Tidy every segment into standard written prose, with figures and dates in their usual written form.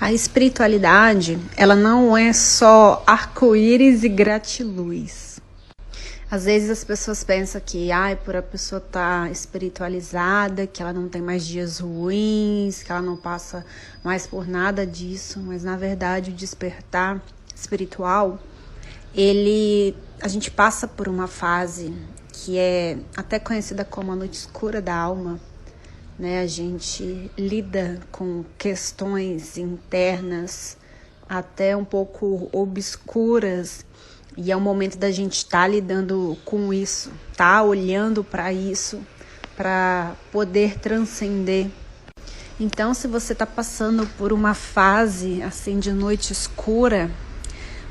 A espiritualidade, ela não é só arco-íris e gratiluz. Às vezes as pessoas pensam que, por a pessoa estar espiritualizada, que ela não tem mais dias ruins, que ela não passa mais por nada disso, mas na verdade o despertar espiritual, a gente passa por uma fase que é até conhecida como a noite escura da alma, né? A gente lida com questões internas até um pouco obscuras e é o momento da gente estar lidando com isso, olhando para isso, para poder transcender. Então, se você está passando por uma fase assim de noite escura,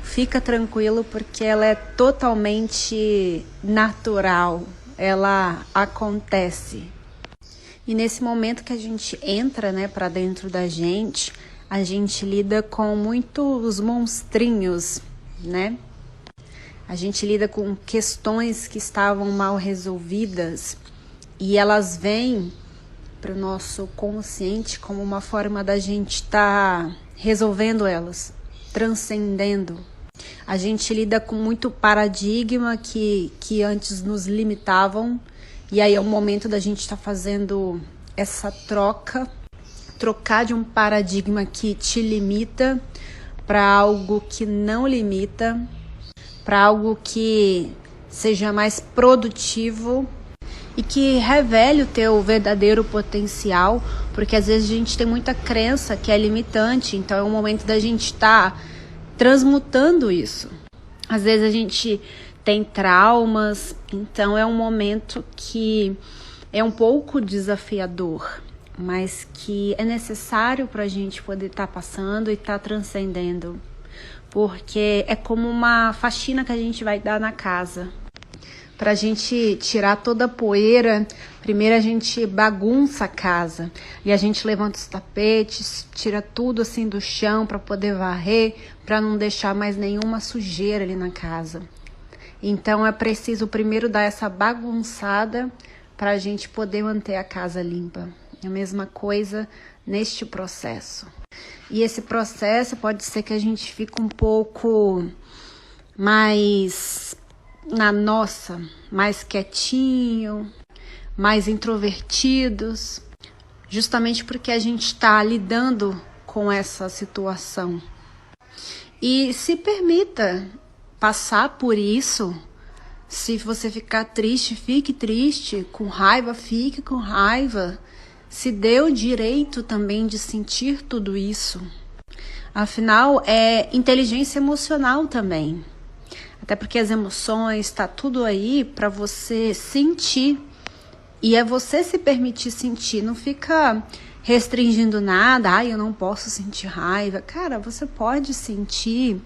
fica tranquilo porque ela é totalmente natural, ela acontece. E nesse momento que a gente entra, para dentro da gente, a gente lida com muitos monstrinhos, né? A gente lida com questões que estavam mal resolvidas e elas vêm para o nosso consciente como uma forma da gente estar resolvendo elas, transcendendo. A gente lida com muito paradigma que antes nos limitavam. E aí é o momento da gente estar fazendo essa trocar de um paradigma que te limita para algo que não limita, para algo que seja mais produtivo e que revele o teu verdadeiro potencial, porque às vezes a gente tem muita crença que é limitante, então é o momento da gente estar transmutando isso. Às vezes a gente tem traumas, então é um momento que é um pouco desafiador, mas que é necessário para a gente poder estar passando e estar transcendendo, porque é como uma faxina que a gente vai dar na casa. Para a gente tirar toda a poeira, primeiro a gente bagunça a casa e a gente levanta os tapetes, tira tudo assim do chão para poder varrer, para não deixar mais nenhuma sujeira ali na casa. Então é preciso primeiro dar essa bagunçada para a gente poder manter a casa limpa. É a mesma coisa neste processo. E esse processo pode ser que a gente fique um pouco mais na nossa, mais quietinho, mais introvertidos, justamente porque a gente está lidando com essa situação. E se permita passar por isso. Se você ficar triste, fique triste, com raiva, fique com raiva. Se dê o direito também de sentir tudo isso. Afinal, é inteligência emocional também. Até porque as emoções, está tudo aí para você sentir. E é você se permitir sentir, não fica restringindo nada. Eu não posso sentir raiva. Cara, você pode sentir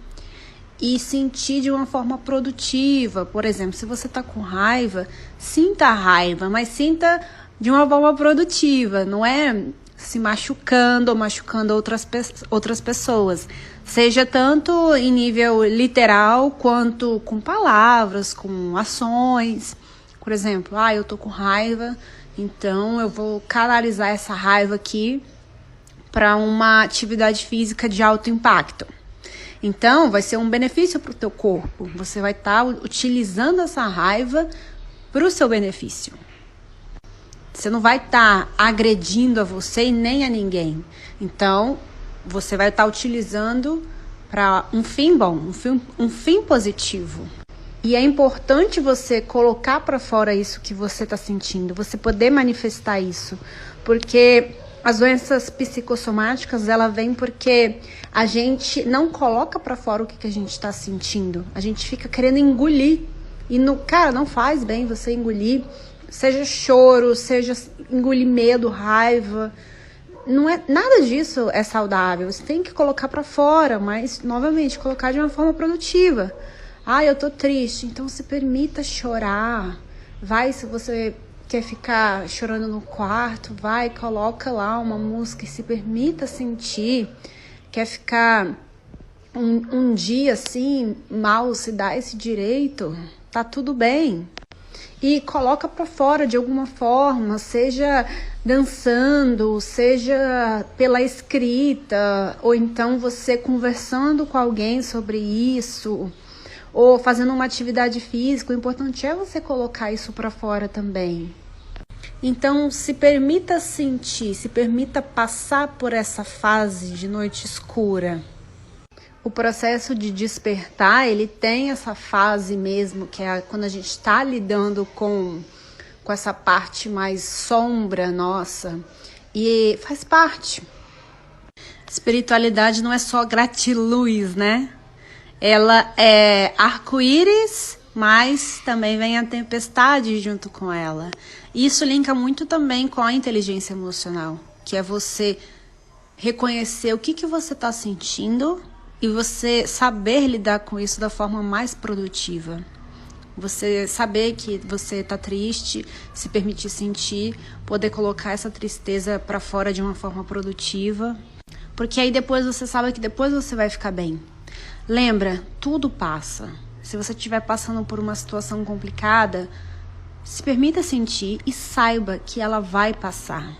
e sentir de uma forma produtiva. Por exemplo, se você está com raiva, sinta a raiva, mas sinta de uma forma produtiva, não é se machucando ou machucando outras pessoas. Seja tanto em nível literal, quanto com palavras, com ações. Por exemplo, eu tô com raiva, então eu vou canalizar essa raiva aqui para uma atividade física de alto impacto. Então, vai ser um benefício para o teu corpo. Você vai estar utilizando essa raiva para o seu benefício. Você não vai estar agredindo a você e nem a ninguém. Então, você vai estar utilizando para um fim bom, um fim positivo. E é importante você colocar para fora isso que você está sentindo, você poder manifestar isso, porque as doenças psicossomáticas, ela vem porque a gente não coloca para fora o que a gente está sentindo. A gente fica querendo engolir. E, não faz bem você engolir. Seja choro, seja engolir medo, raiva. Não é, nada disso é saudável. Você tem que colocar para fora, mas, novamente, colocar de uma forma produtiva. Eu tô triste, então se permita chorar. Vai, se você quer ficar chorando no quarto, vai, coloca lá uma música e se permita sentir. Quer ficar um dia assim, mal, se dá esse direito, tá tudo bem. E coloca para fora de alguma forma, seja dançando, seja pela escrita, ou então você conversando com alguém sobre isso, ou fazendo uma atividade física. O importante é você colocar isso para fora também. Então, se permita sentir, se permita passar por essa fase de noite escura. O processo de despertar, ele tem essa fase mesmo, que é quando a gente está lidando com essa parte mais sombra nossa, e faz parte. Espiritualidade não é só gratiluz, né? Ela é arco-íris, mas também vem a tempestade junto com ela. Isso linka muito também com a inteligência emocional, que é você reconhecer o que você está sentindo e você saber lidar com isso da forma mais produtiva. Você saber que você está triste, se permitir sentir, poder colocar essa tristeza para fora de uma forma produtiva, porque aí depois você sabe que depois você vai ficar bem. Lembra, tudo passa. Se você estiver passando por uma situação complicada, se permita sentir e saiba que ela vai passar.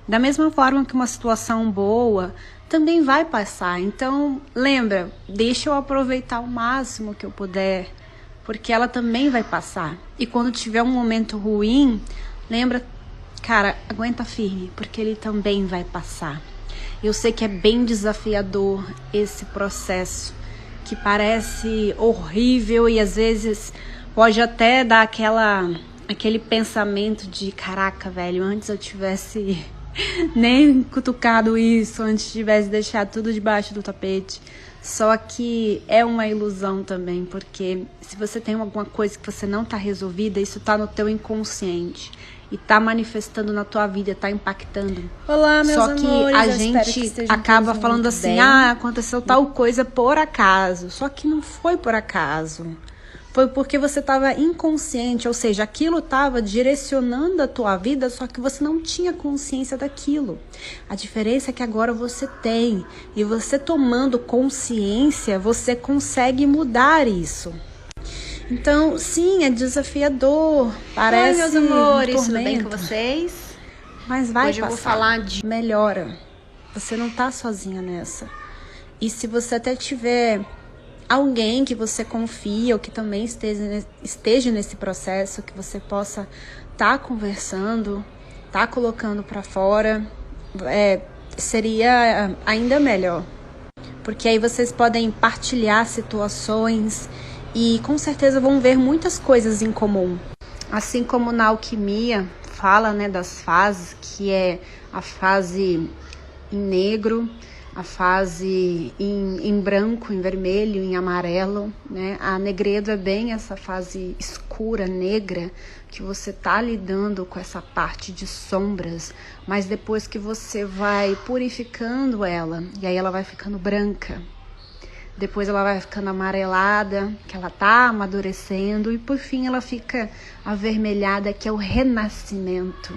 Da mesma forma que uma situação boa também vai passar. Então, lembra, deixa eu aproveitar o máximo que eu puder, porque ela também vai passar. E quando tiver um momento ruim, lembra, cara, aguenta firme, porque ele também vai passar. Eu sei que é bem desafiador esse processo, que parece horrível e às vezes pode até dar aquele pensamento de caraca, velho, antes eu tivesse nem cutucado isso, antes tivesse deixado tudo debaixo do tapete. Só que é uma ilusão também, porque se você tem alguma coisa que você não está resolvida, isso está no teu inconsciente e está manifestando na tua vida, está impactando. Olá, meus amores. Só que a gente acaba falando assim, aconteceu tal coisa por acaso. Só que não foi por acaso. Foi porque você estava inconsciente, ou seja, aquilo estava direcionando a tua vida, só que você não tinha consciência daquilo. A diferença é que agora você tem, e você tomando consciência, você consegue mudar isso. Então, sim, é desafiador, parece. Oi, meus amores, um tudo bem com vocês? Mas vai Hoje passar. eu vou falar de melhora. Você não tá sozinha nessa. E se você até tiver alguém que você confia ou que também esteja nesse processo, que você possa estar conversando, estar colocando para fora, seria ainda melhor. Porque aí vocês podem partilhar situações e com certeza vão ver muitas coisas em comum. Assim como na alquimia fala, né, das fases, que é a fase em negro, a fase em branco, em vermelho, em amarelo, né? A negredo é bem essa fase escura, negra, que você tá lidando com essa parte de sombras, mas depois que você vai purificando ela, e aí ela vai ficando branca, depois ela vai ficando amarelada, que ela tá amadurecendo, e por fim ela fica avermelhada, que é o renascimento,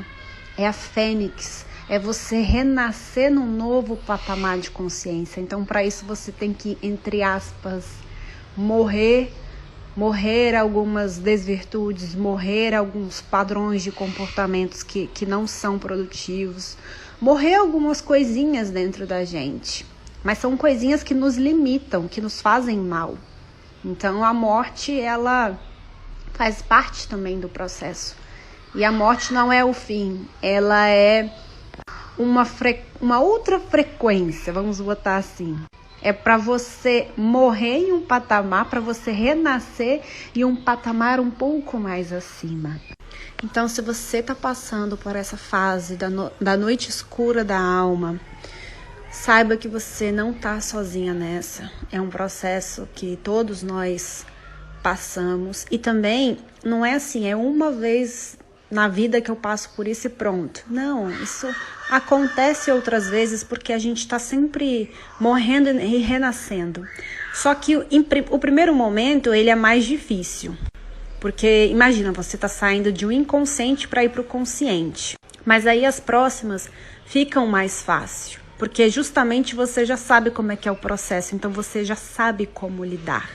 é a fênix. É você renascer num novo patamar de consciência. Então, para isso, você tem que, entre aspas, morrer algumas desvirtudes, morrer alguns padrões de comportamentos que não são produtivos, morrer algumas coisinhas dentro da gente. Mas são coisinhas que nos limitam, que nos fazem mal. Então, a morte, ela faz parte também do processo. E a morte não é o fim, ela é uma outra frequência, vamos botar assim. É para você morrer em um patamar, para você renascer em um patamar um pouco mais acima. Então, se você está passando por essa fase da noite escura da alma, saiba que você não está sozinha nessa. É um processo que todos nós passamos. E também, não é assim, é uma vez na vida que eu passo por isso e pronto. Não, isso acontece outras vezes porque a gente está sempre morrendo e renascendo. Só que o primeiro momento, ele é mais difícil. Porque imagina, você está saindo de um inconsciente para ir para o consciente. Mas aí as próximas ficam mais fácil. Porque justamente você já sabe como é que é o processo. Então você já sabe como lidar.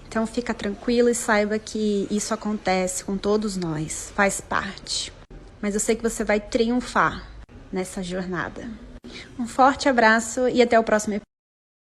Então fica tranquilo e saiba que isso acontece com todos nós, faz parte. mas eu sei que você vai triunfar nessa jornada. Um forte abraço e até o próximo episódio.